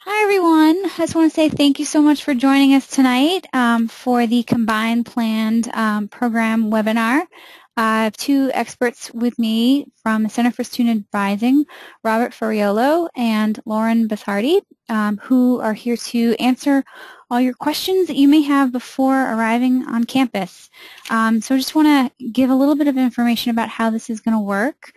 Hi, everyone. I just want to say thank you so much for joining us tonight for the Combined Planned Program webinar. I have two experts with me from the Center for Student Advising, Robert Ferriolo and Lauren Basardi, who are here to answer all your questions that you may have before arriving on campus. So I just want to give a little bit of information about how this is going to work.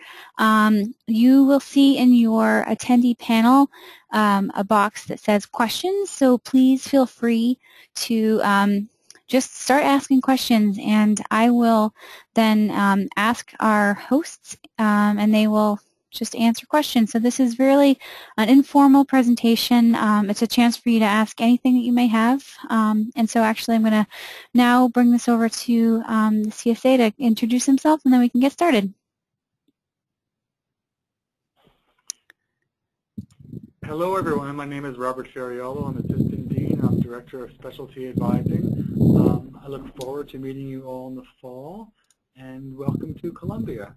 You will see in your attendee panel a box that says questions, so please feel free to just start asking questions, and I will then ask our hosts, and they will just answer questions. So this is really an informal presentation. It's a chance for you to ask anything that you may have, and so actually I'm going to now bring this over to the CSA to introduce himself, and then we can get started. Hello everyone, my name is Robert Ferriolo. I'm Assistant Dean. I'm Director of Specialty Advising. I look forward to meeting you all in the fall, and welcome to Columbia.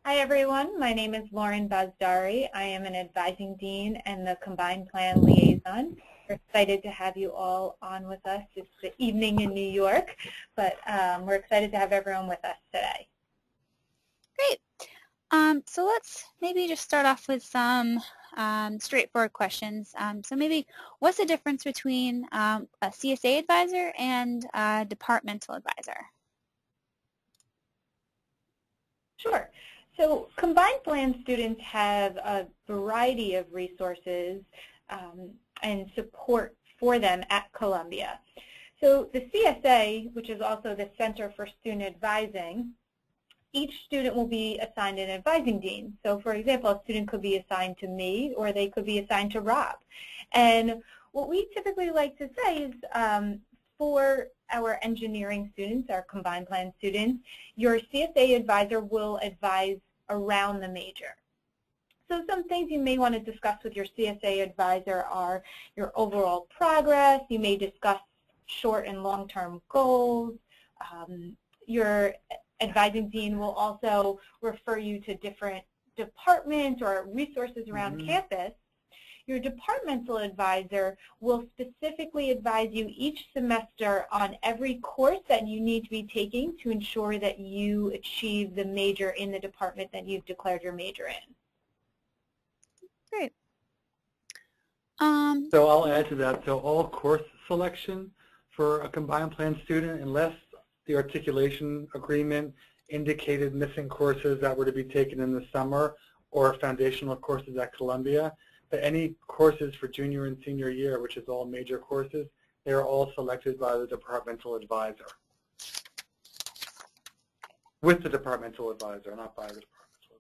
Hi everyone, my name is Lauren Basdari. I am an Advising Dean and the Combined Plan Liaison. We're excited to have you all on with us. It's the evening in New York, but we're excited to have everyone with us today. Great. So let's maybe just start off with some straightforward questions. So maybe what's the difference between a CSA advisor and a departmental advisor? Sure. So Combined Plan students have a variety of resources and support for them at Columbia. So the CSA, which is also the Center for Student Advising, each student will be assigned an advising dean. So for example, a student could be assigned to me, or they could be assigned to Rob. And what we typically like to say is for our engineering students, our Combined Plan students, your CSA advisor will advise around the major. So some things you may want to discuss with your CSA advisor are your overall progress. You may discuss short and long-term goals. Your advising dean will also refer you to different departments or resources around campus. Your departmental advisor will specifically advise you each semester on every course that you need to be taking to ensure that you achieve the major in the department that you've declared your major in. Great. So I'll add to that. So all course selection for a Combined Plan student, unless the articulation agreement indicated missing courses that were to be taken in the summer or foundational courses at Columbia, but any courses for junior and senior year, which is all major courses, they are all selected by the departmental advisor. With the departmental advisor, not by the departmental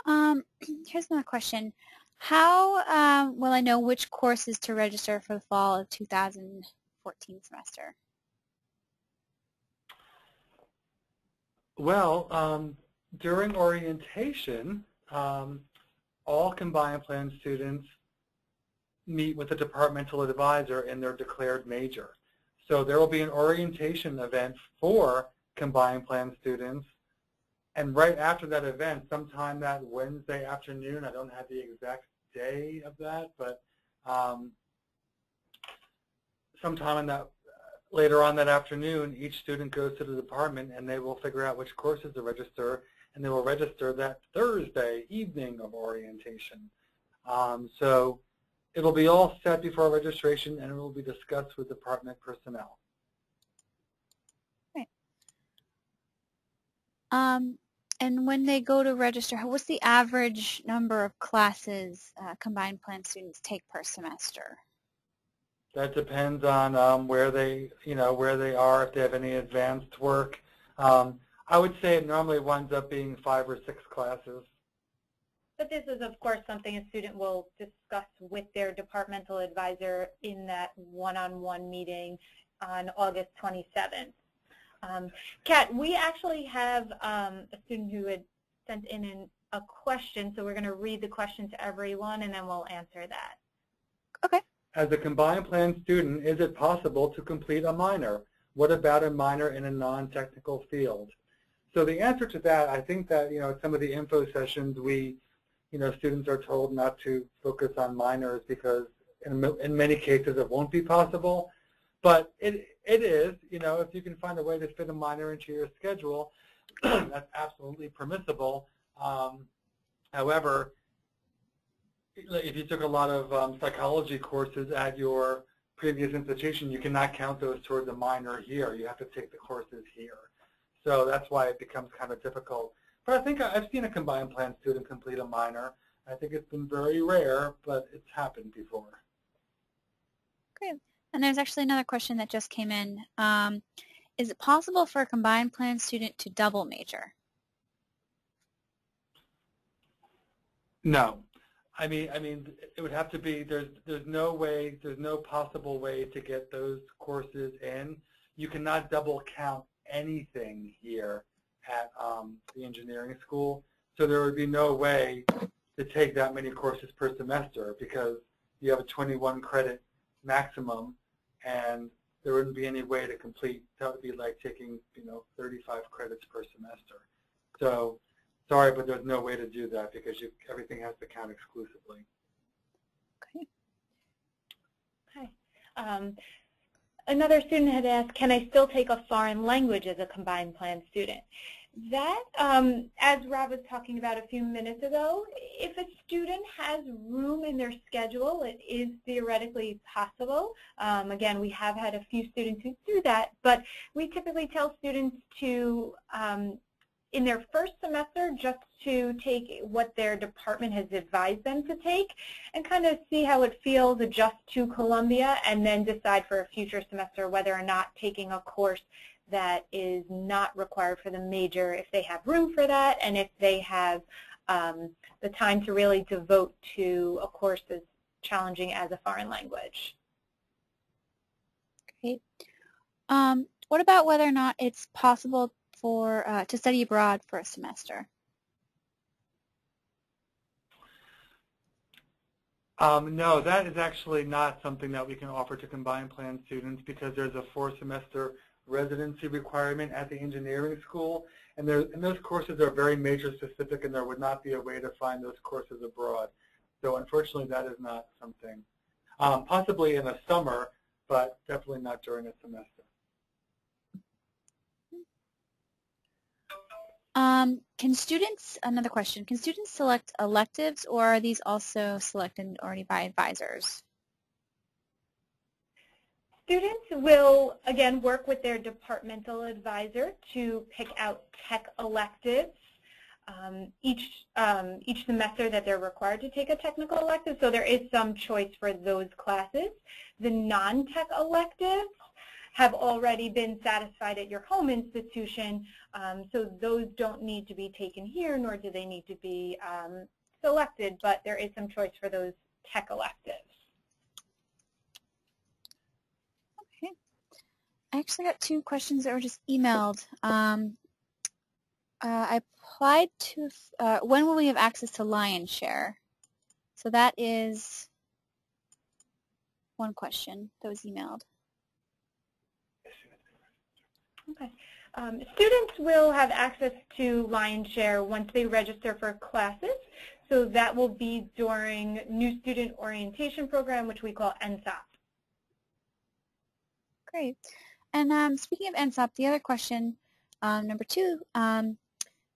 advisor. Here's another question. How will I know which courses to register for the fall of 2014 semester? Well, during orientation, all Combined Plan students meet with a departmental advisor in their declared major. So there will be an orientation event for Combined Plan students, and right after that event, sometime that Wednesday afternoon, I don't have the exact day of that, but sometime in that later on that afternoon, each student goes to the department and they will figure out which courses to register, and they will register that Thursday evening of orientation. So it'll be all set before registration, and it will be discussed with department personnel. Right. And when they go to register, what's the average number of classes Combined Plan students take per semester? That depends on where they are, if they have any advanced work. I would say it normally winds up being 5 or 6 classes. But this is, of course, something a student will discuss with their departmental advisor in that one-on-one meeting on August 27th. Kat, we actually have a student who had sent in a question, so we're going to read the question to everyone, and then we'll answer that. Okay. As a Combined Plan student, is it possible to complete a minor? What about a minor in a non-technical field? So the answer to that, I think that, at some of the info sessions we students are told not to focus on minors because in many cases it won't be possible. But it is, if you can find a way to fit a minor into your schedule, that's absolutely permissible. However, if you took a lot of psychology courses at your previous institution, you cannot count those towards a minor here. You have to take the courses here. So that's why it becomes kind of difficult. But I think I've seen a combined plan student complete a minor. I think it's been very rare, but it's happened before. Great. And there's actually another question that just came in. Is it possible for a combined plan student to double major? No. I mean, it would have to be, there's no way, there's no possible way to get those courses in. You cannot double count anything here at the engineering school. So there would be no way to take that many courses per semester because you have a 21 credit maximum and there wouldn't be any way to complete. That would be like taking, 35 credits per semester. So sorry, but there's no way to do that because everything has to count exclusively. Okay. Another student had asked, can I still take a foreign language as a combined plan student? That, as Rob was talking about a few minutes ago, if a student has room in their schedule, it is theoretically possible. Again, we have had a few students who do that, but we typically tell students to, in their first semester, just to take what their department has advised them to take and kind of see how it feels, adjust to Columbia, and then decide for a future semester whether or not taking a course that is not required for the major, if they have room for that, and if they have the time to really devote to a course as challenging as a foreign language. Great. What about whether or not it's possible to study abroad for a semester? No, that is actually not something that we can offer to combined plan students because there's a 4-semester residency requirement at the engineering school, and those courses are very major specific, and there would not be a way to find those courses abroad. So unfortunately, that is not something. Possibly in the summer, but definitely not during a semester. Another question, can students select electives, or are these also selected already by advisors? Students will, again, work with their departmental advisor to pick out tech electives each semester that they're required to take a technical elective, so there is some choice for those classes. The non-tech electives have already been satisfied at your home institution, so those don't need to be taken here, nor do they need to be selected, but there is some choice for those tech electives. Okay. I actually got 2 questions that were just emailed. I applied to, when will we have access to Lionshare? So that is one question that was emailed. Okay. Students will have access to Lionshare once they register for classes. So that will be during New Student Orientation Program, which we call NSOP. Great. And speaking of NSOP, the other question, number 2,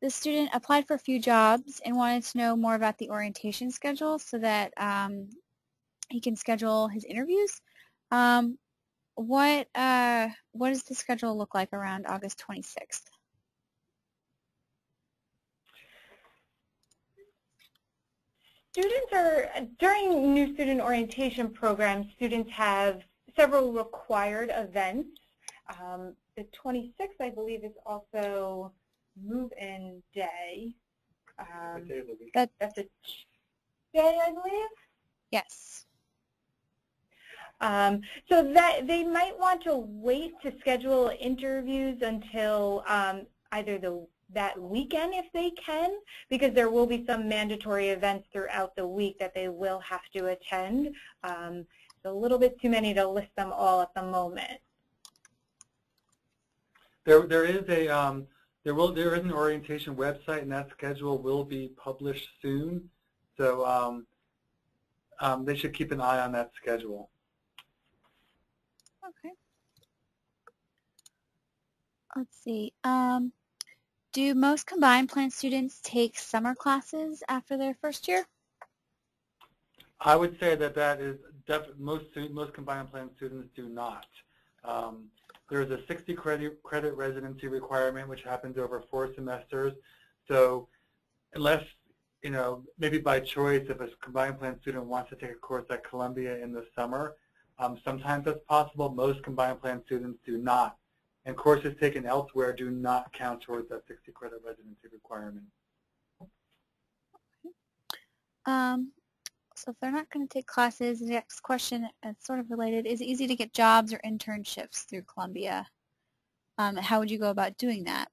the student applied for a few jobs and wanted to know more about the orientation schedule so that he can schedule his interviews. What does the schedule look like around August 26th? Students are, during New Student Orientation Program, students have several required events. The 26th, I believe, is also move-in day. That's a day, I believe? Yes. So that they might want to wait to schedule interviews until either that weekend if they can, because there will be some mandatory events throughout the week that they will have to attend. It's a little bit too many to list them all at the moment. There is an orientation website, and that schedule will be published soon. So they should keep an eye on that schedule. Okay. Let's see. Do most combined plan students take summer classes after their first year? I would say that is most combined plan students do not. There's a 60 credit residency requirement, which happens over 4 semesters. So unless, maybe by choice, if a combined plan student wants to take a course at Columbia in the summer, sometimes that's possible. Most combined plan students do not. And courses taken elsewhere do not count towards that 60 credit residency requirement. So if they're not going to take classes, the next question is sort of related. Is it easy to get jobs or internships through Columbia? How would you go about doing that?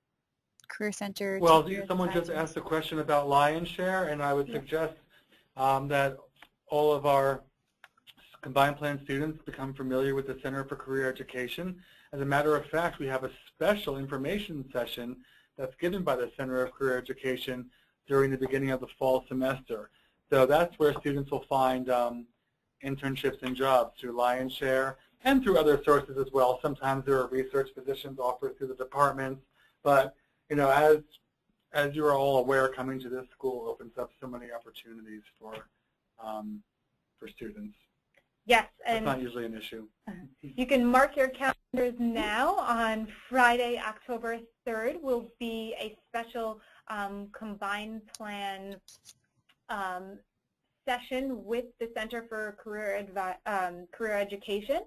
Career Center? Well, someone just asked a question about LionShare, and I would suggest that all of our combined plan students become familiar with the Center for Career Education. As a matter of fact, we have a special information session that's given by the Center of Career Education during the beginning of the fall semester. So that's where students will find internships and jobs through LionShare and through other sources as well. Sometimes there are research positions offered through the departments, but as you are all aware, coming to this school opens up so many opportunities for students. Yes, and it's not usually an issue. You can mark your calendars now. On Friday, October 3rd, will be a special combined plan session with the Center for Career Education,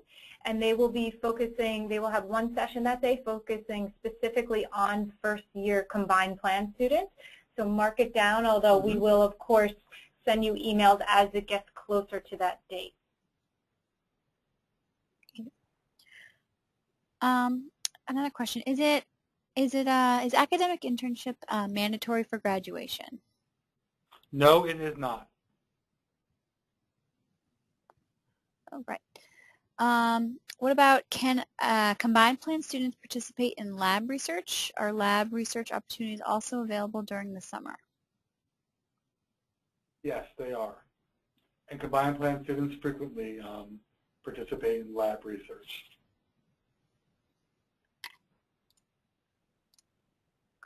and they will be focusing, they will have one session that day focusing specifically on first-year combined plan students. So mark it down, although we will, of course, send you emails as it gets closer to that date. Another question, is academic internship mandatory for graduation? No, it is not. Oh, right. What about, can combined plan students participate in lab research? Are lab research opportunities also available during the summer? Yes, they are. And combined plan students frequently participate in lab research.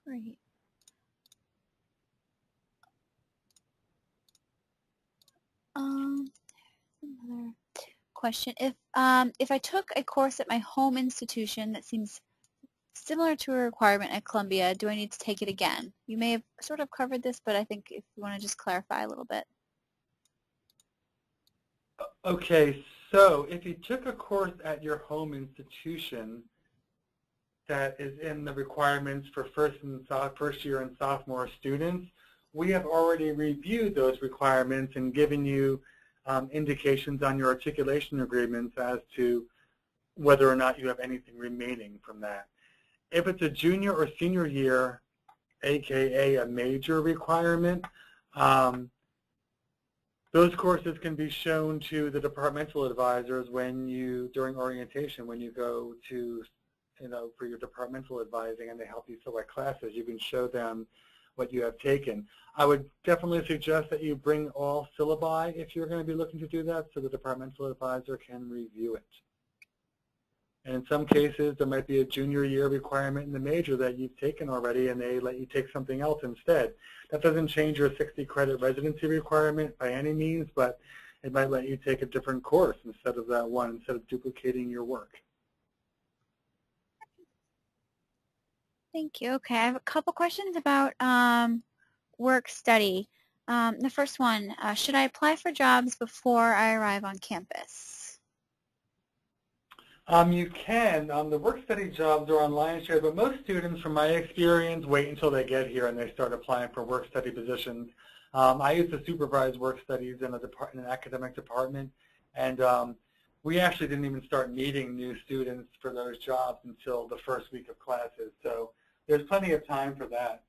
Great. Another question. If I took a course at my home institution that seems similar to a requirement at Columbia, do I need to take it again? You may have sort of covered this, but I think if you want to just clarify a little bit. Okay, so if you took a course at your home institution that is in the requirements for first year and sophomore students, we have already reviewed those requirements and given you indications on your articulation agreements as to whether or not you have anything remaining from that. If it's a junior or senior year, aka a major requirement, those courses can be shown to the departmental advisors during orientation, when you go to, for your departmental advising and they help you select classes. You can show them what you have taken. I would definitely suggest that you bring all syllabi if you're going to be looking to do that, so the departmental advisor can review it. And in some cases, there might be a junior year requirement in the major that you've taken already, and they let you take something else instead. That doesn't change your 60 credit residency requirement by any means, but it might let you take a different course instead of that one, instead of duplicating your work. Thank you. Okay, I have a couple questions about work study. The first one, should I apply for jobs before I arrive on campus? You can. The work study jobs are on LionShare, but most students, from my experience, wait until they get here and they start applying for work study positions. I used to supervise work studies in an academic department, and we actually didn't even start meeting new students for those jobs until the first week of classes. So there's plenty of time for that.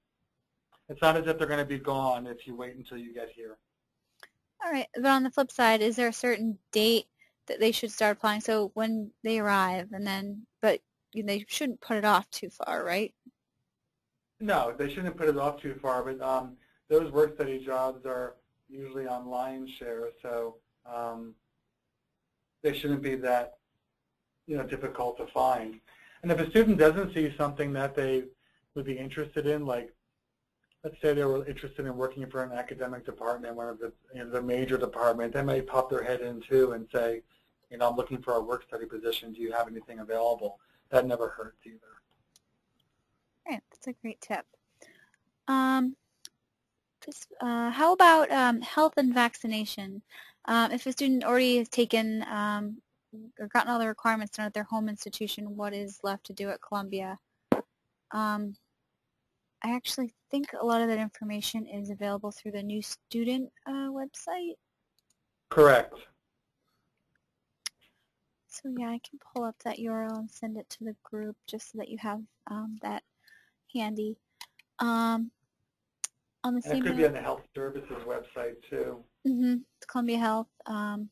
It's not as if they're going to be gone if you wait until you get here. All right, but on the flip side, is there a certain date that they should start applying? So when they arrive, and then, but they shouldn't put it off too far, right? No, they shouldn't put it off too far, but those work study jobs are usually on Lionshare, so they shouldn't be that difficult to find. And if a student doesn't see something that they would be interested in, like let's say they were interested in working for an academic department, one of the major department, they may pop their head in too and say, I'm looking for a work study position. Do you have anything available? That never hurts either. Right, that's a great tip. How about health and vaccination? If a student already has taken or gotten all the requirements done at their home institution, what is left to do at Columbia? I actually think a lot of that information is available through the New Student website. Correct. So yeah, I can pull up that URL and send it to the group just so that you have that handy. On the same it could be on the Health Services website too. Columbia Health. And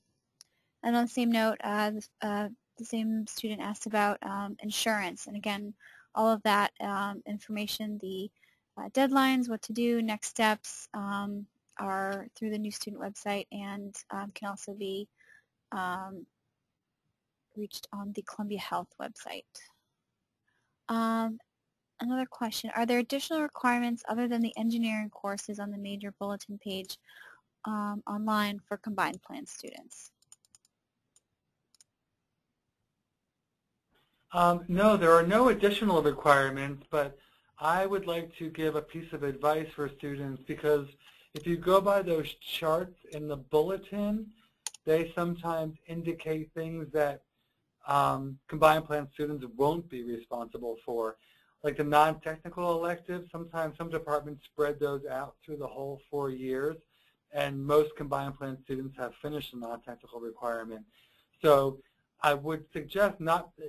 on the same note, the same student asked about insurance, and again, all of that information, the deadlines, what to do, next steps, are through the New Student website and can also be reached on the Columbia Health website. Another question, are there additional requirements other than the engineering courses on the major bulletin page online for combined plan students? No, there are no additional requirements, but I would like to give a piece of advice for students, because if you go by those charts in the bulletin, they sometimes indicate things that combined plan students won't be responsible for. Like the non-technical electives, sometimes some departments spread those out through the whole 4 years, and most combined plan students have finished the non-technical requirement. So I would suggest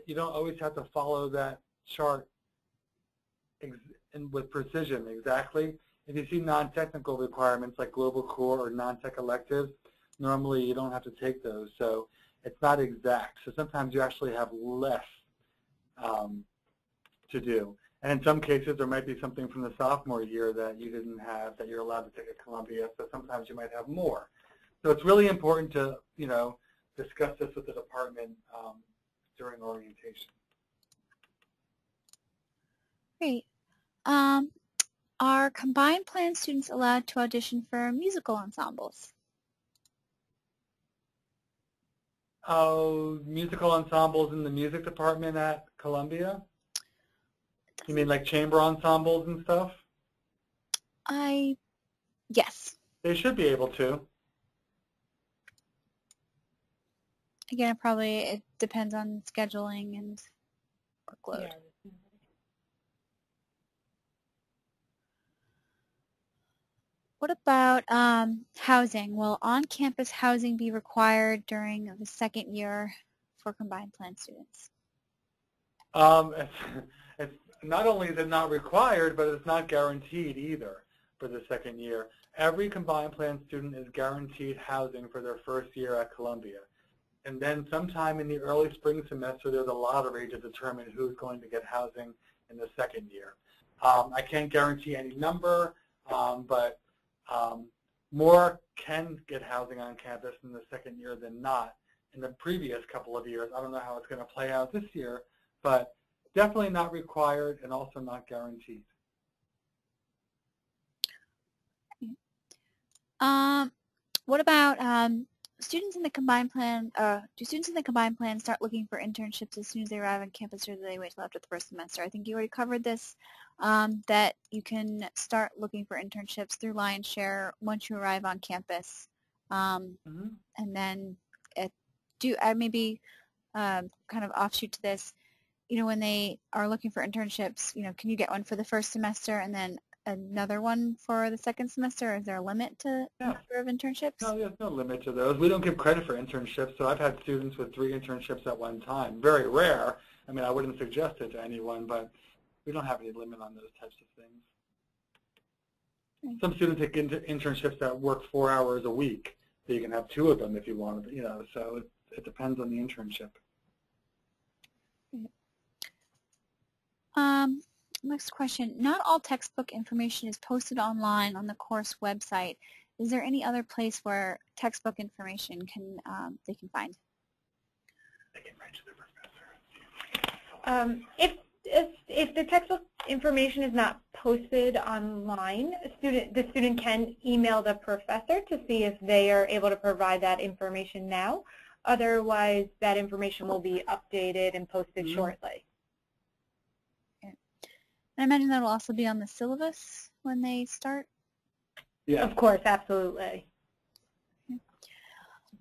you don't always have to follow that chart with precision exactly. If you see non-technical requirements like global core or non-tech electives, normally you don't have to take those. So it's not exact. So sometimes you actually have less to do. And in some cases, there might be something from the sophomore year that you didn't have that you're allowed to take at Columbia. So sometimes you might have more. So it's really important to, discuss this with the department during orientation. Great. Are combined plan students allowed to audition for musical ensembles? Oh, musical ensembles in the music department at Columbia? You mean like chamber ensembles and stuff? Yes. They should be able to. Again, it depends on scheduling and workload. Yeah. What about housing? Will on-campus housing be required during the second year for combined plan students? It's not only is it not required, but it's not guaranteed either for the second year. Every combined plan student is guaranteed housing for their first year at Columbia. And then sometime in the early spring semester, there's a lottery to determine who's going to get housing in the second year. I can't guarantee any number, but more can get housing on campus in the second year than not in the previous couple of years. I don't know how it's going to play out this year, but definitely not required and also not guaranteed. What about students in the combined plan? Do students in the combined plan start looking for internships as soon as they arrive on campus, or do they wait till after the first semester? I think you already covered this, that you can start looking for internships through Lionshare once you arrive on campus. And then maybe kind of offshoot to this, when they are looking for internships, can you get one for the first semester and then another one for the second semester? Is there a limit to the number of internships? No, there's no limit to those. We don't give credit for internships, so I've had students with 3 internships at one time. Very rare. I mean, I wouldn't suggest it to anyone, but we don't have any limit on those types of things. Okay. Some students take internships that work 4 hours a week, so you can have 2 of them if you want, so it depends on the internship. Next question. Not all textbook information is posted online on the course website. is there any other place where textbook information they can find? They can write to their professor. If the textbook information is not posted online, the student can email the professor to see if they are able to provide that information now. Otherwise, that information will be updated and posted shortly. Okay. And I imagine that will also be on the syllabus when they start? Yeah. Of course, absolutely.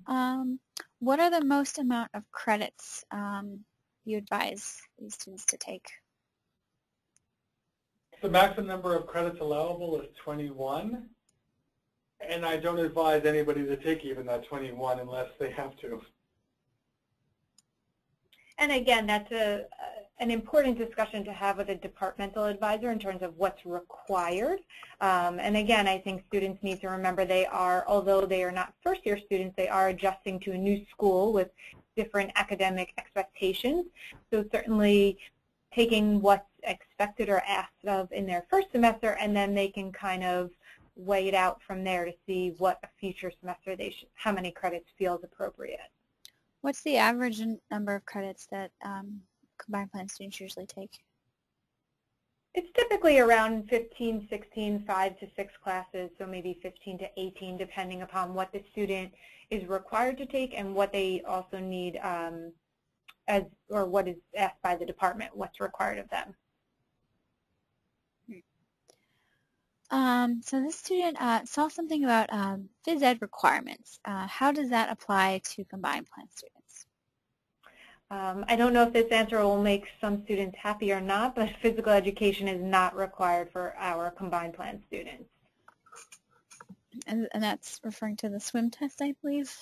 What are the most amount of credits you advise these students to take? The maximum number of credits allowable is 21, and I don't advise anybody to take even that 21 unless they have to. And again, that's an important discussion to have with a departmental advisor in terms of what's required. And again, I think students need to remember although they are not first-year students, they are adjusting to a new school with different academic expectations. So certainly taking what's expected or asked of in their first semester, and then they can kind of weigh it out from there to see what a future semester how many credits feels appropriate. What's the average number of credits that combined plan students usually take? It's typically around 15, 16, 5 to 6 classes, so maybe 15 to 18, depending upon what the student is required to take and what they also need or what is asked by the department, what's required of them. So this student saw something about phys ed requirements. How does that apply to combined plan students? I don't know if this answer will make some students happy or not, but physical education is not required for our combined plan students. And that's referring to the swim test, I believe?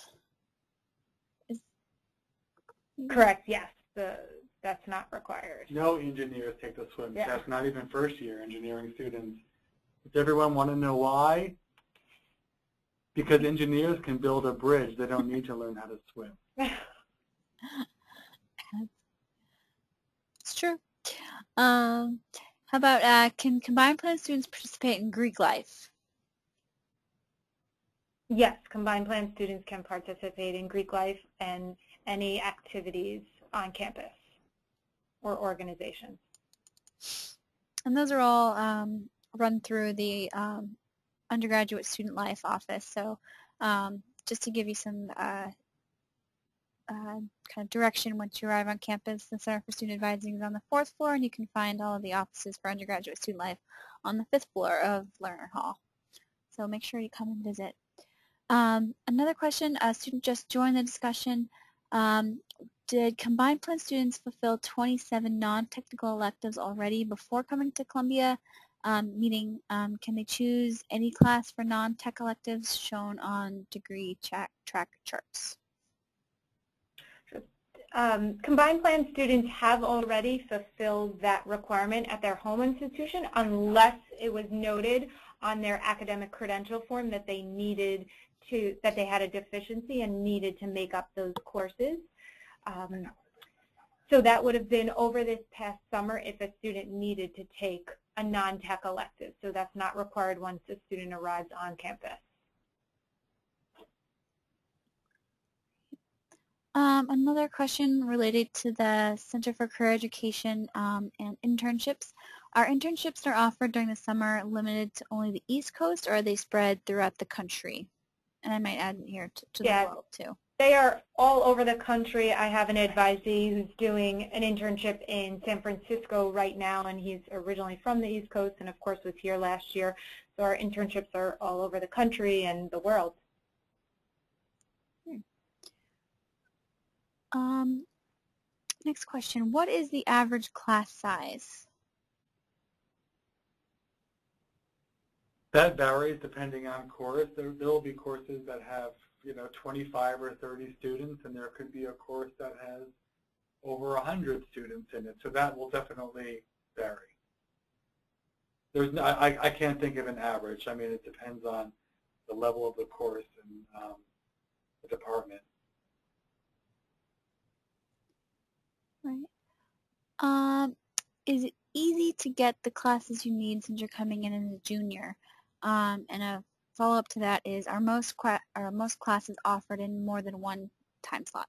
Correct, yes. That's not required. No engineers take the swim test, not even first-year engineering students. Does everyone want to know why? Because engineers can build a bridge. They don't need to learn how to swim. It's true. How about can combined plan students participate in Greek life? Yes, combined plan students can participate in Greek life and any activities on campus or organizations. And those are all run through the undergraduate student life office. So just to give you some kind of direction once you arrive on campus, the Center for Student Advising is on the 4th floor, and you can find all of the offices for undergraduate student life on the 5th floor of Lerner Hall. So make sure you come and visit. Another question, a student just joined the discussion. Did combined plan students fulfill 27 non-technical electives already before coming to Columbia? Meaning, can they choose any class for non-tech electives shown on degree track charts? Combined plan students have already fulfilled that requirement at their home institution unless it was noted on their academic credential form that they had a deficiency and needed to make up those courses. So that would have been over this past summer if a student needed to take a non-tech elective. So that's not required once the student arrives on campus. Another question related to the Center for Career Education and internships. Are internships that are offered during the summer limited to only the East Coast, or are they spread throughout the country? And I might add here to the world too. They are all over the country. I have an advisee who's doing an internship in San Francisco right now, and he's originally from the East Coast and, of course, was here last year. So our internships are all over the country and the world. Next question. What is the average class size? That varies depending on course. There will be courses that have 25 or 30 students, and there could be a course that has over 100 students in it. So that will definitely vary. I can't think of an average. I mean, it depends on the level of the course and the department. Right. Is it easy to get the classes you need since you're coming in as a junior? And a follow-up to that is, are most classes offered in more than one time slot?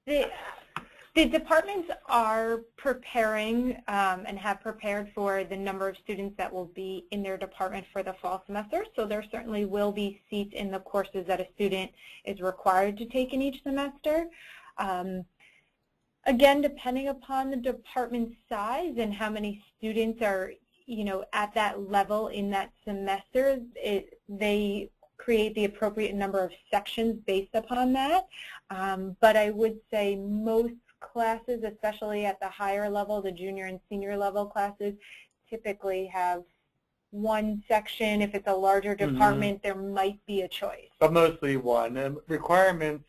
The departments are preparing and have prepared for the number of students that will be in their department for the fall semester. So there certainly will be seats in the courses that a student is required to take in each semester. Again, depending upon the department size and how many students are, at that level in that semester, they create the appropriate number of sections based upon that. But I would say most classes, especially at the higher level, the junior and senior level classes, typically have one section. If it's a larger department, there might be a choice. But mostly one. And requirements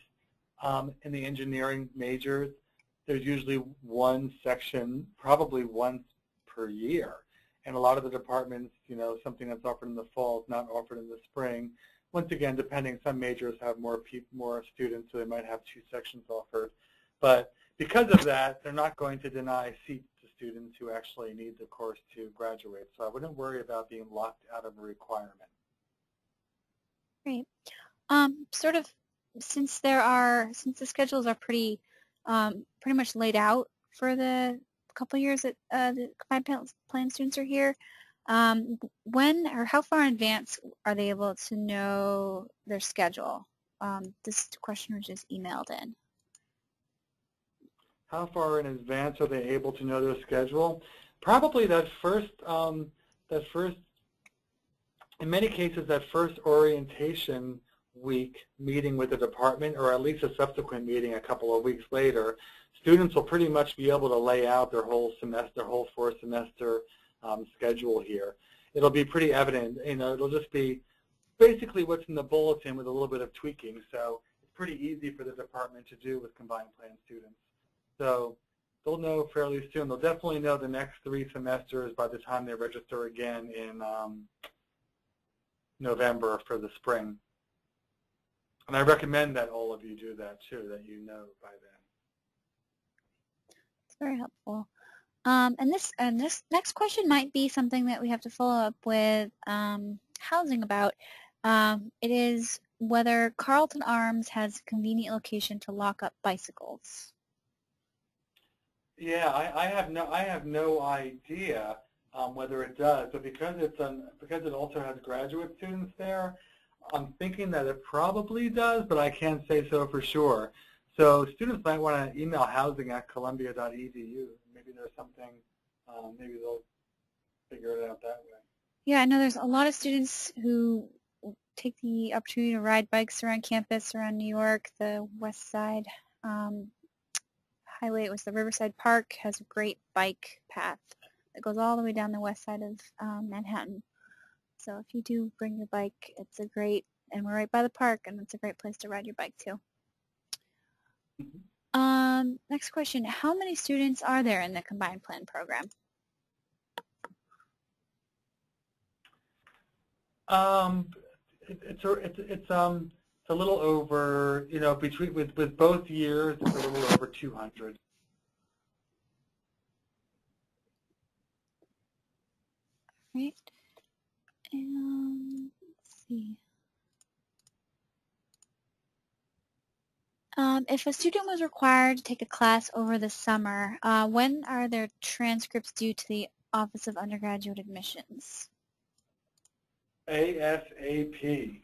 in the engineering majors, there's usually one section, probably once per year. And a lot of the departments, something that's offered in the fall is not offered in the spring. Once again, depending, some majors have more students, so they might have two sections offered. But because of that, they're not going to deny seats to students who actually need the course to graduate. So I wouldn't worry about being locked out of a requirement. Great. Since the schedules are pretty much laid out for the couple years that the combined plan students are here, when or how far in advance are they able to know their schedule? This question was just emailed in. How far in advance are they able to know their schedule? Probably that first, in many cases, that first orientation week meeting with the department, or at least a subsequent meeting a couple of weeks later, students will pretty much be able to lay out their whole semester, whole 4-semester schedule here. It'll be pretty evident. It'll just be basically what's in the bulletin with a little bit of tweaking. So it's pretty easy for the department to do with combined plan students. So they'll know fairly soon. They'll definitely know the next 3 semesters by the time they register again in November for the spring. And I recommend that all of you do that too, that you know by then. It's very helpful. And this next question might be something that we have to follow up with housing about. It is whether Carlton Arms has a convenient location to lock up bicycles. Yeah, I have no idea whether it does, but because it also has graduate students there, I'm thinking that it probably does, but I can't say so for sure. So students might want to email housing@columbia.edu. Maybe there's something, maybe they'll figure it out that way. Yeah, I know there's a lot of students who take the opportunity to ride bikes around campus, around New York. The West Side Highway, it was the Riverside Park, has a great bike path that goes all the way down the west side of Manhattan. So if you do bring your bike, it's a great, and we're right by the park, and it's a great place to ride your bike too. Next question, how many students are there in the combined plan program? It's a little over, with both years, it's a little over 200. Right. And let's see. If a student was required to take a class over the summer, when are their transcripts due to the Office of Undergraduate Admissions? ASAP.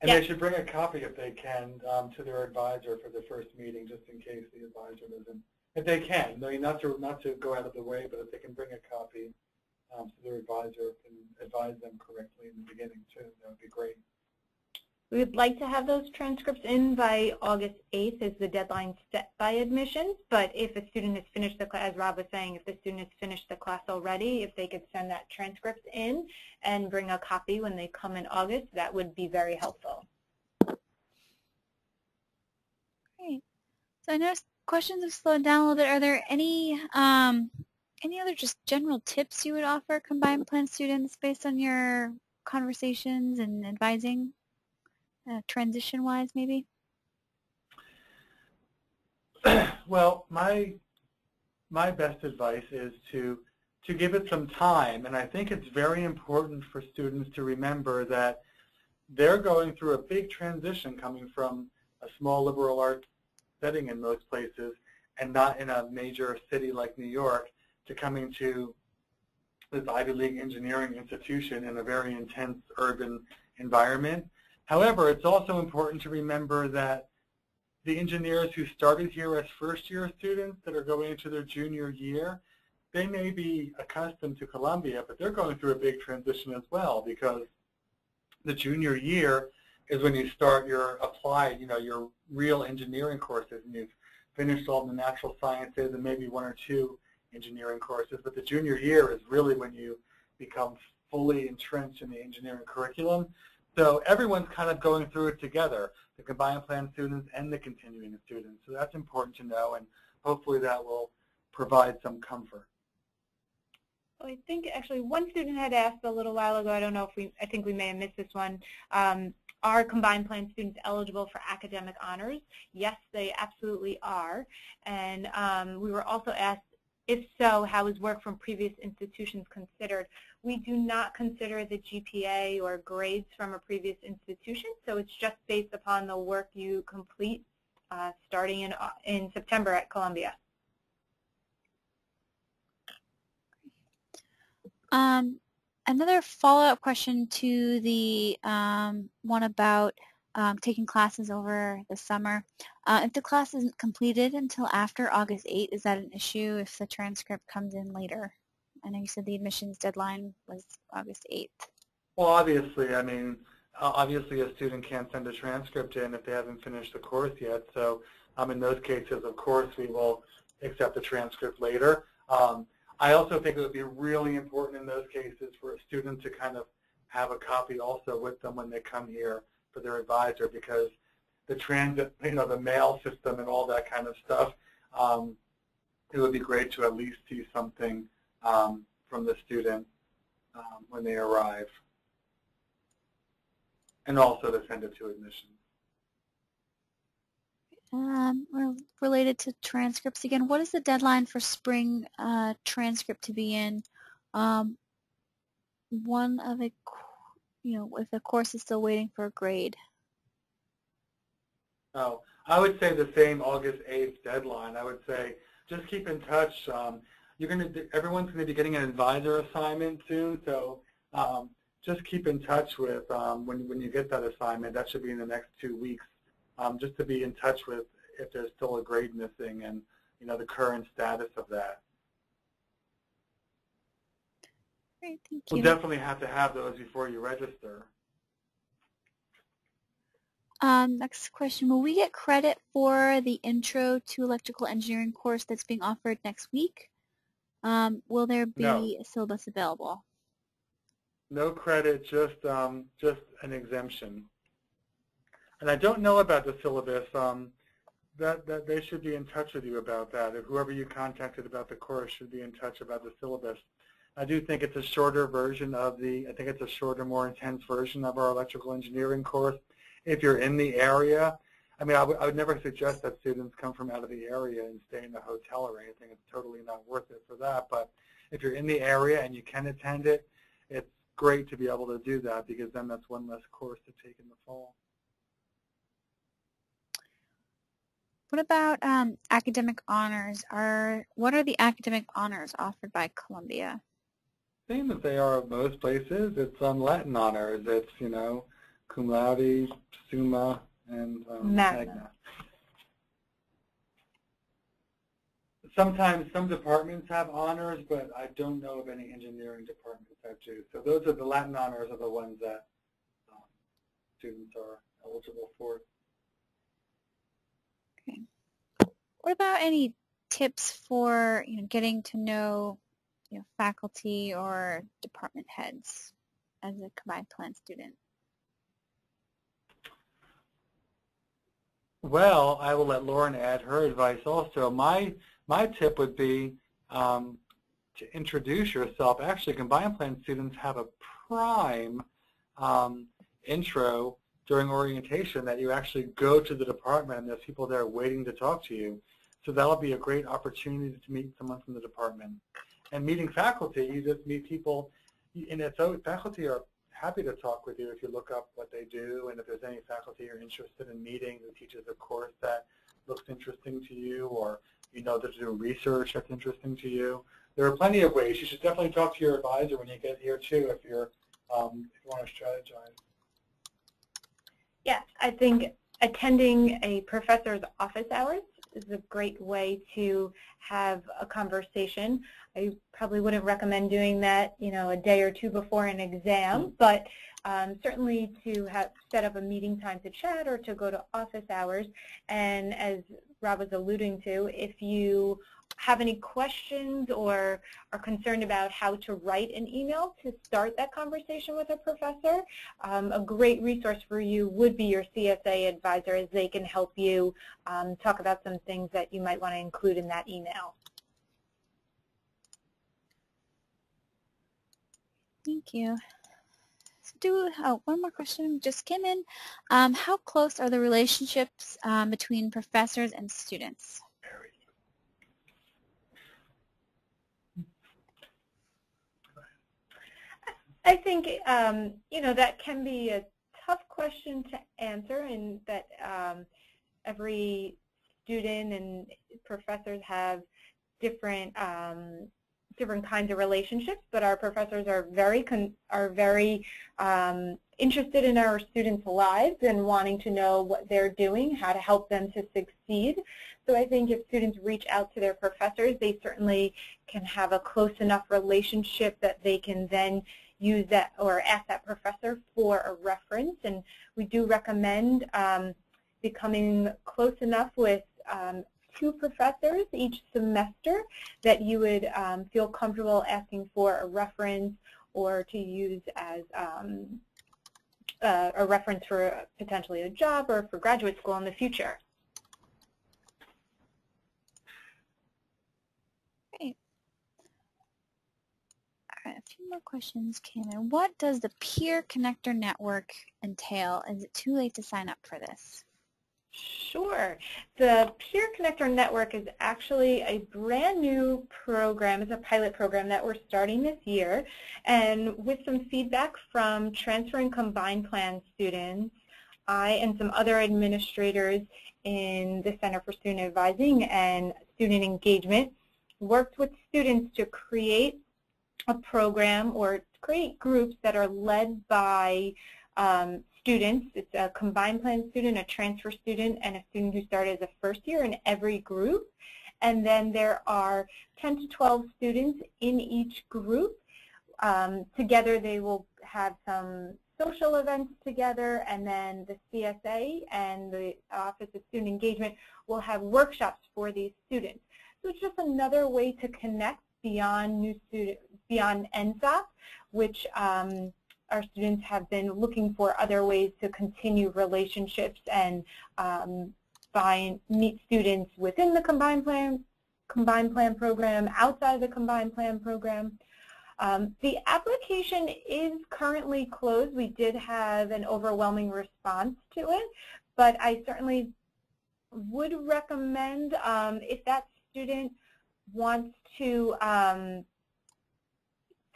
And they should bring a copy if they can to their advisor for the first meeting, just in case the advisor doesn't. If they can, not to go out of the way, but if they can bring a copy to their advisor and advise them correctly in the beginning too, that would be great. We would like to have those transcripts in by August 8th as the deadline set by admissions, but if a student has finished the class, as Rob was saying, if the student has finished the class already, if they could send that transcript in and bring a copy when they come in August, that would be very helpful. Great. So I noticed questions have slowed down a little bit. Are there any other just general tips you would offer combined plan students based on your conversations and advising? Transition-wise, maybe? Well, my best advice is to to give it some time. And I think it's very important for students to remember that they're going through a big transition coming from a small liberal arts setting in most places and not in a major city like New York to coming to this Ivy League engineering institution in a very intense urban environment. However, it's also important to remember that the engineers who started here as first-year students that are going into their junior year, they may be accustomed to Columbia, but they're going through a big transition as well, because the junior year is when you start your applied, your real engineering courses, and you've finished all the natural sciences and maybe one or two engineering courses. But the junior year is really when you become fully entrenched in the engineering curriculum. So everyone's kind of going through it together, the combined plan students and the continuing students. So that's important to know, and hopefully that will provide some comfort. Well, I think actually one student had asked a little while ago, I think we may have missed this one, are combined plan students eligible for academic honors? Yes, they absolutely are. And we were also asked, if so, how is work from previous institutions considered? We do not consider the GPA or grades from a previous institution, so it's just based upon the work you complete starting in September at Columbia. Another follow-up question to the one about taking classes over the summer. If the class isn't completed until after August 8th, is that an issue if the transcript comes in later? I know you said the admissions deadline was August 8th. Well, obviously, obviously a student can't send a transcript in if they haven't finished the course yet. So in those cases, of course, we will accept the transcript later. I also think it would be really important in those cases for a student to kind of have a copy also with them when they come here for their advisor, because the transit, the mail system and all that kind of stuff, it would be great to at least see something from the student when they arrive, and also to send it to admissions. Related to transcripts again, what is the deadline for spring transcript to be in? One of a, if the course is still waiting for a grade. Oh, I would say the same August 8th deadline. I would say just keep in touch. Everyone's going to be getting an advisor assignment soon, so just keep in touch with when you get that assignment. That should be in the next 2 weeks. Just to be in touch with if there's still a grade missing and the current status of that. Great, thank you. We'll definitely have to have those before you register. Next question, will we get credit for the Intro to Electrical Engineering course that's being offered next week? Will there be a syllabus available? No credit, just an exemption. And I don't know about the syllabus. That they should be in touch with you about that. If whoever you contacted about the course should be in touch about the syllabus. I do think it's a shorter version of I think it's a shorter, more intense version of our electrical engineering course. If you're in the area, I would never suggest that students come from out of the area and stay in a hotel or anything. It's totally not worth it for that. But if you're in the area and you can attend it, it's great to be able to do that, because then that's one less course to take in the fall. What about academic honors? What are the academic honors offered by Columbia? Same as they are at most places. It's Latin honors. It's, cum laude, summa, and magna. Sometimes some departments have honors, but I don't know of any engineering departments that do. So those are the Latin honors are the ones that students are eligible for. Okay. What about any tips for getting to know faculty or department heads as a combined plan student? Well, I will let Lauren add her advice also. My tip would be to introduce yourself. Actually, combined plan students have a prime intro during orientation that you actually go to the department and there's people there waiting to talk to you. So that'll be a great opportunity to meet someone from the department. And meeting faculty, you just meet people, and faculty are happy to talk with you if you look up what they do, and if there's any faculty you're interested in meeting who teaches a course that looks interesting to you, or you know to do research that's interesting to you. There are plenty of ways. You should definitely talk to your advisor when you get here too, if you want to strategize. Yeah, I think attending a professor's office hours is a great way to have a conversation. I probably wouldn't recommend doing that, a day or two before an exam, but certainly to set up a meeting time to chat or to go to office hours. And as Rob was alluding to, if you have any questions or are concerned about how to write an email to start that conversation with a professor, a great resource for you would be your CSA advisor, as they can help you talk about some things that you might want to include in that email. Thank you. One more question just came in. How close are the relationships between professors and students? I think, that can be a tough question to answer, and that every student and professors have different kinds of relationships, but our professors are very interested in our students' lives and wanting to know what they're doing, how to help them to succeed. So I think if students reach out to their professors, they certainly can have a close enough relationship that they can then use that or ask that professor for a reference. And we do recommend becoming close enough with 2 professors each semester that you would feel comfortable asking for a reference or to use as a reference for potentially a job or for graduate school in the future. Great. All right, a few more questions came in. What does the Peer Connector Network entail? Is it too late to sign up for this? Sure. The Peer Connector Network is actually a brand new program. It's a pilot program that we're starting this year. And with some feedback from transfer and combined plan students, I and some other administrators in the Center for Student Advising and Student Engagement worked with students to create a program or create groups that are led by students. It's a combined plan student, a transfer student, and a student who started as a first year in every group. And then there are 10 to 12 students in each group. Together they will have some social events together, and then the CSA and the Office of Student Engagement will have workshops for these students. So it's just another way to connect beyond NSAP, which our students have been looking for other ways to continue relationships and meet students within the combined plan program, outside of the combined plan program. The application is currently closed. We did have an overwhelming response to it, but I certainly would recommend if that student wants to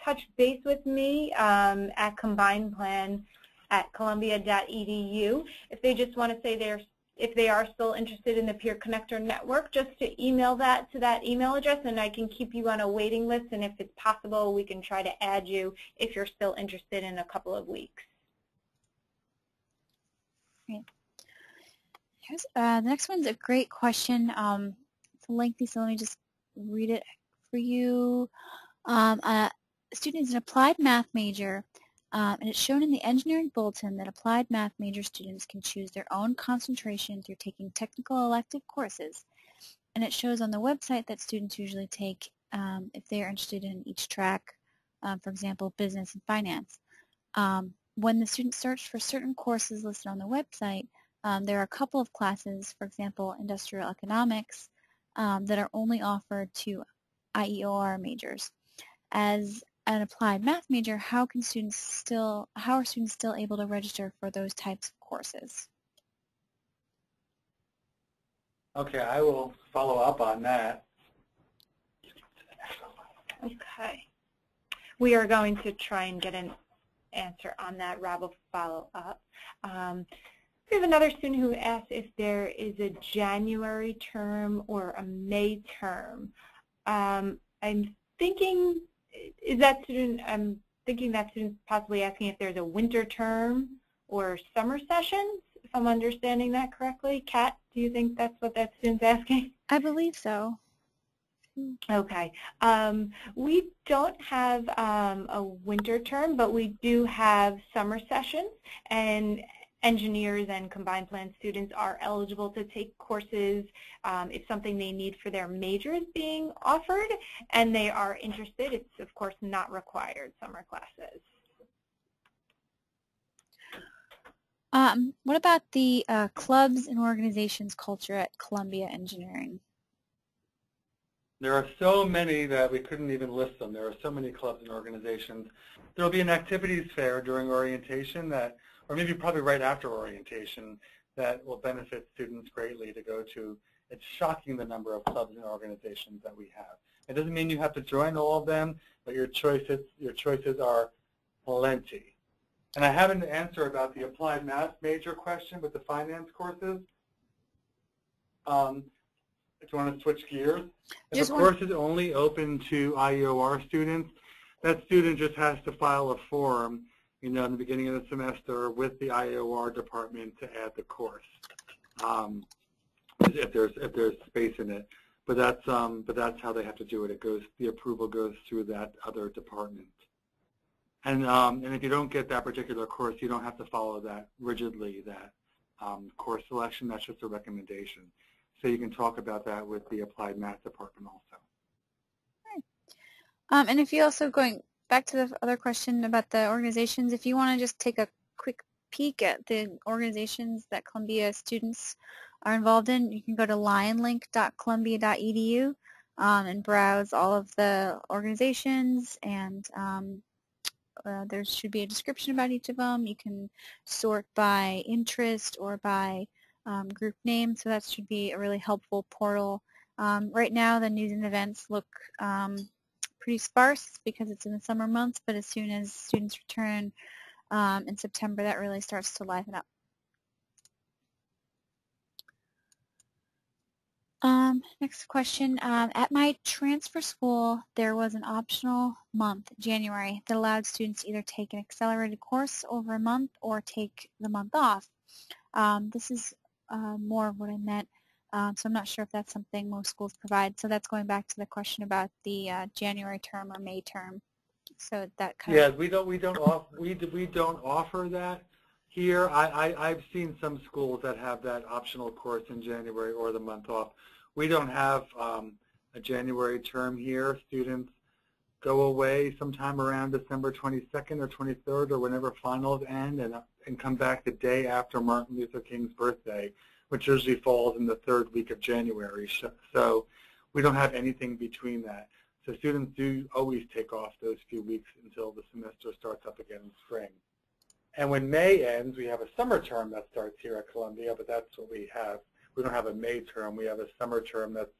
touch base with me at combinedplan@columbia.edu. If they just want to say if they are still interested in the Peer Connector Network, just to email that to that email address, and I can keep you on a waiting list, and if it's possible, we can try to add you if you're still interested in a couple of weeks. Great. Here's, the next one's a great question. It's lengthy, so let me just read it for you. A student is an applied math major, and it's shown in the engineering bulletin that applied math major students can choose their own concentration through taking technical elective courses. And it shows on the website that students usually take, if they are interested in each track, for example, business and finance. When the students search for certain courses listed on the website, there are a couple of classes, for example, industrial economics, that are only offered to IEOR majors. As an applied math major, how are students still able to register for those types of courses? Okay, I will follow up on that. Okay. We are going to try and get an answer on that. Rob will follow up. We have another student who asked if there is a January term or a May term. I'm thinking, I'm thinking that student's possibly asking if there's a winter term or summer sessions, if I'm understanding that correctly. Kat, do you think that's what that student's asking? I believe so. Okay. We don't have a winter term, but we do have summer sessions, and engineers and combined plan students are eligible to take courses if something they need for their major is being offered, and they are interested. It's, of course, not required summer classes. What about the clubs and organizations culture at Columbia Engineering? There are so many that we couldn't even list them. There are so many clubs and organizations. There will be an activities fair during orientation that, or maybe probably right after orientation, that will benefit students greatly to go to. It's shocking the number of clubs and organizations that we have. It doesn't mean you have to join all of them, but your choices are plenty. And I have an answer about the applied math major question with the finance courses. If you want to switch gears, if a course is only open to IEOR students, that student just has to file a form, in the beginning of the semester with the IEOR department to add the course, if there's space in it. But that's how they have to do it. The approval goes through that other department. And if you don't get that particular course, you don't have to follow that rigidly. That course selection, that's just a recommendation. So you can talk about that with the applied math department also. Right. And if you also, going back to the other question about the organizations, if you want to just take a quick peek at the organizations that Columbia students are involved in, you can go to lionlink.columbia.edu and browse all of the organizations, and there should be a description about each of them. You can sort by interest or by group name, so that should be a really helpful portal. Right now the news and events look pretty sparse because it's in the summer months, but as soon as students return in September, that really starts to liven up. Next question. At my transfer school, there was an optional month, January, that allowed students to either take an accelerated course over a month or take the month off. This is more of what I meant, so I'm not sure if that's something most schools provide. So that's going back to the question about the January term or May term. So that kind of. We don't offer that here. I've seen some schools that have that optional course in January or the month off. We don't have a January term here. Students go away sometime around December 22nd or 23rd or whenever finals end, and come back the day after Martin Luther King's birthday, which usually falls in the third week of January. So we don't have anything between that. So students do always take off those few weeks until the semester starts up again in spring. And when May ends, we have a summer term that starts here at Columbia, but that's what we have. We don't have a May term. We have a summer term that's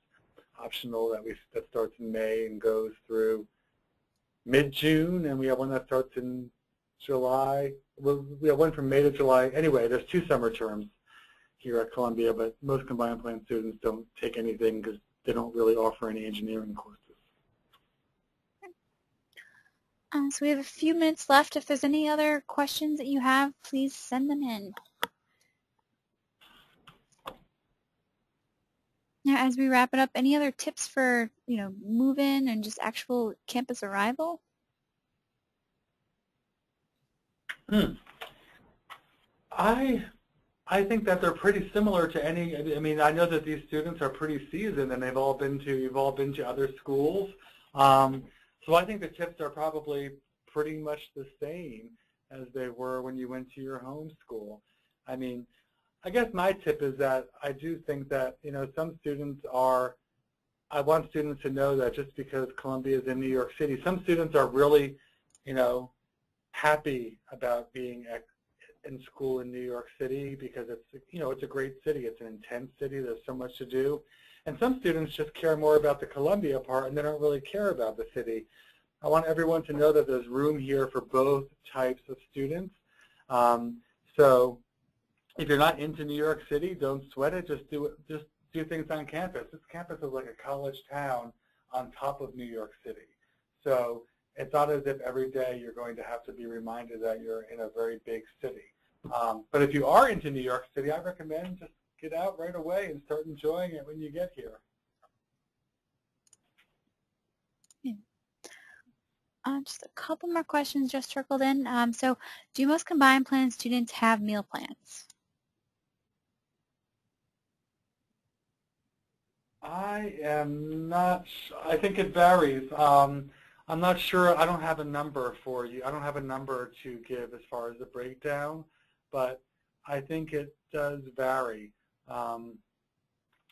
optional that starts in May and goes through mid-June, and we have one that starts in July. Well, we have one from May to July. Anyway, there's 2 summer terms here at Columbia, but most combined plan students don't take anything because they don't really offer any engineering courses. So we have a few minutes left. If there's any other questions that you have, please send them in. Now, as we wrap it up, any other tips for, move-in and just actual campus arrival? I think that they're pretty similar to any. I mean, I know that these students are pretty seasoned and you've all been to other schools. So I think the tips are probably pretty much the same as they were when you went to your home school. I mean, I guess my tip is that I do think that, some students are, I want students to know that just because Columbia is in New York City, some students are really, happy about being in school in New York City because it's, it's a great city. It's an intense city. There's so much to do. And some students just care more about the Columbia part and they don't really care about the city. I want everyone to know that there's room here for both types of students. So if you're not into New York City, don't sweat it. Just do things on campus. This campus is like a college town on top of New York City. So it's not as if every day you're going to have to be reminded that you're in a very big city. But if you are into New York City, I recommend just get out right away and start enjoying it when you get here. Just a couple more questions just trickled in. So do most combined plan students have meal plans? I am not, I think it varies. I'm not sure, I don't have a number for you. I don't have a number to give as far as the breakdown, but I think it does vary.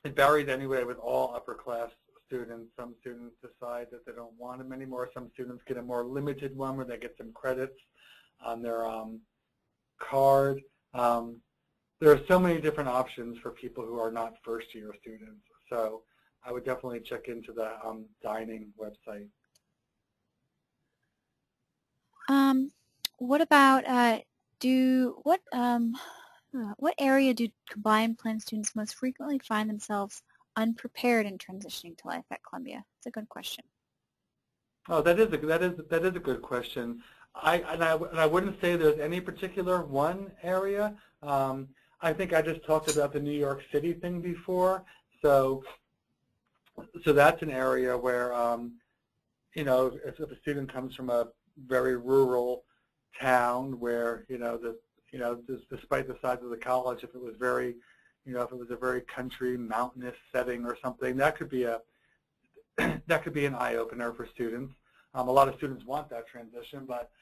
It varies anyway with all upper class students. Some students decide that they don't want them anymore. Some students get a more limited one where they get some credits on their card. There are so many different options for people who are not first-year students. So I would definitely check into the dining website. What about what area do combined plan students most frequently find themselves unprepared in transitioning to life at Columbia? It's a good question. Oh, that is a good question. I wouldn't say there's any particular one area. I think I just talked about the New York City thing before. So that's an area where, you know, if a student comes from a very rural town where, despite the size of the college, if it was very, if it was a very country, mountainous setting or something, that could be an eye-opener for students. A lot of students want that transition, but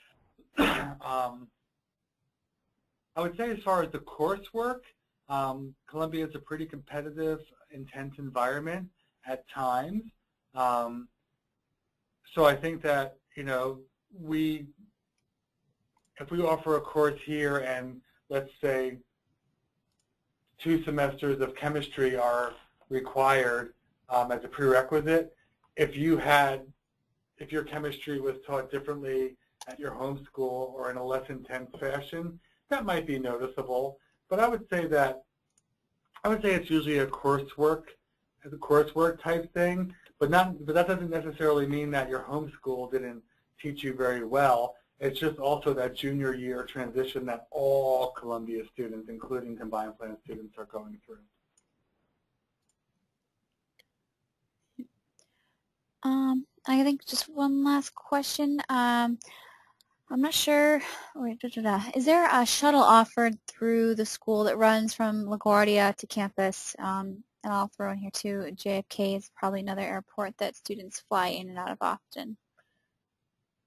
I would say as far as the coursework, Columbia is a pretty competitive, intense environment at times. So I think that, if we offer a course here and let's say 2 semesters of chemistry are required as a prerequisite, if your chemistry was taught differently at your home school or in a less intense fashion, that might be noticeable. But I would say it's usually a coursework type thing, but that doesn't necessarily mean that your home school didn't teach you very well. It's just also that junior year transition that all Columbia students, including combined plan students, are going through. I think just one last question. I'm not sure. Wait, is there a shuttle offered through the school that runs from LaGuardia to campus? And I'll throw in here too, JFK is probably another airport that students fly in and out of often.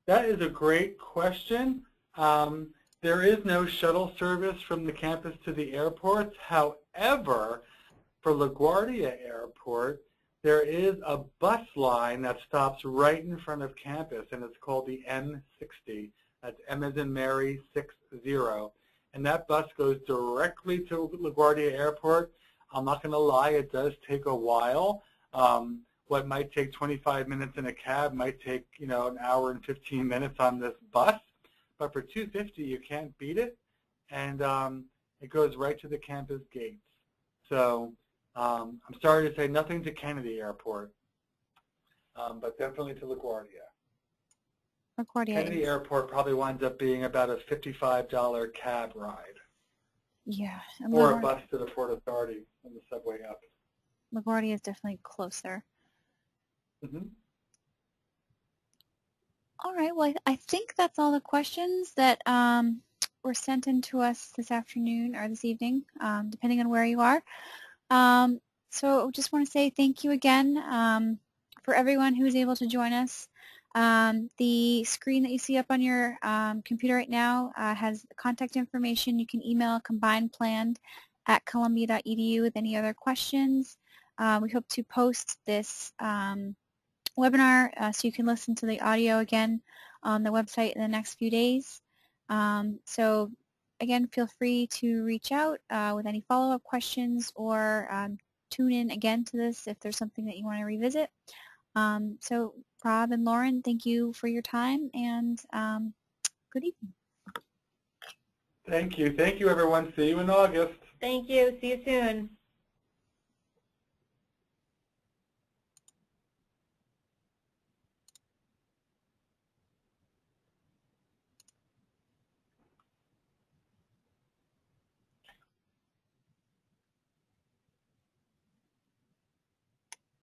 That is a great question. There is no shuttle service from the campus to the airports. However, for LaGuardia Airport, there is a bus line that stops right in front of campus, and it's called the M60. That's M as in Mary 60. And that bus goes directly to LaGuardia Airport. I'm not going to lie, it does take a while. What might take 25 minutes in a cab might take, an hour and 15 minutes on this bus. But for $2.50, you can't beat it. And it goes right to the campus gates. So I'm sorry to say nothing to Kennedy Airport, but definitely to LaGuardia. Kennedy Airport probably winds up being about a $55 cab ride. Yeah. Or a bus to the Port Authority on the subway up. LaGuardia is definitely closer. Mm-hmm. All right. Well, I think that's all the questions that were sent in to us this afternoon or this evening, depending on where you are. So I just want to say thank you again for everyone who was able to join us. The screen that you see up on your computer right now has contact information. You can email combinedplanned@columbia.edu with any other questions. We hope to post this webinar so you can listen to the audio again on the website in the next few days. So again, feel free to reach out with any follow-up questions or tune in again to this if there's something that you want to revisit. So Rob and Lauren, thank you for your time, and good evening. Thank you. Thank you, everyone. See you in August. Thank you. See you soon.